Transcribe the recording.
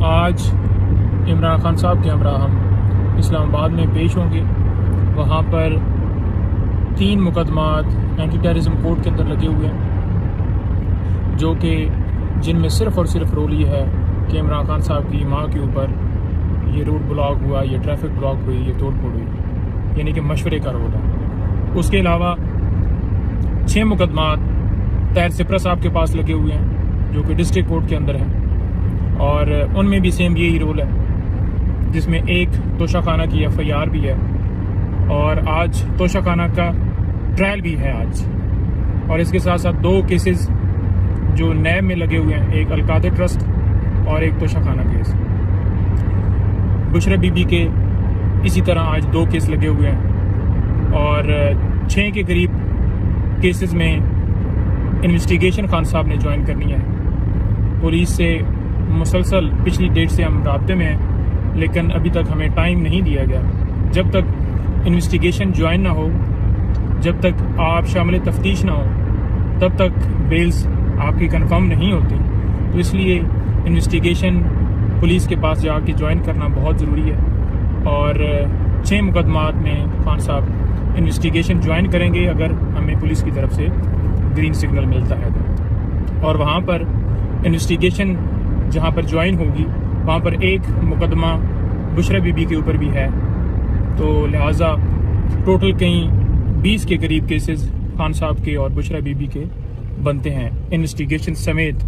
आज इमरान खान साहब के हमरा हम इस्लामाबाद में पेश होंगे। वहाँ पर 3 मुकदमात एंटी टेररिज्म कोर्ट के अंदर लगे हुए हैं, जो कि जिनमें सिर्फ़ और सिर्फ रोल ये है कि इमरान खान साहब की माँ के ऊपर ये रोड ब्लॉक हुआ, ये ट्रैफिक ब्लॉक हुई, ये तोड़ फोड़ हुई, यानी कि मशवरे का रोल है। उसके अलावा 6 मुकदमात तैर सिपरा साहब के पास लगे हुए हैं, जो कि डिस्ट्रिक्ट कोर्ट के अंदर हैं, और उनमें भी सेम यही रोल है, जिसमें एक तोशाखाना की FIR भी है और आज तोशाखाना का ट्रायल भी है आज। और इसके साथ साथ 2 केसेस जो नैब में लगे हुए हैं, एक अलकादर ट्रस्ट और एक तोशाखाना केस। बुशरा बीबी के इसी तरह आज 2 केस लगे हुए हैं और 6 के करीब केसेस में इन्वेस्टिगेशन खान साहब ने ज्वाइन करनी है। पुलिस से मुसलसल पिछली डेट से हम राब्ते में हैं, लेकिन अभी तक हमें टाइम नहीं दिया गया। जब तक इन्वेस्टिगेशन ज्वाइन ना हो, जब तक आप शामिल तफ्तीश ना हो, तब तक बेल्स आपकी कंफर्म नहीं होती। तो इसलिए इन्वेस्टिगेशन पुलिस के पास जाके ज्वाइन करना बहुत ज़रूरी है। और 6 मुकदमात में खान साहब इन्वेस्टिगेशन ज्वाइन करेंगे अगर हमें पुलिस की तरफ से ग्रीन सिग्नल मिलता है तो। और वहाँ पर इन्वेस्टिगेशन जहाँ पर ज्वाइन होगी, वहाँ पर एक मुकदमा बुशरा बीबी के ऊपर भी है, तो लिहाजा टोटल कहीं 20 के करीब केसेस खान साहब के और बुशरा बीबी के बनते हैं इन्वेस्टिगेशन समेत।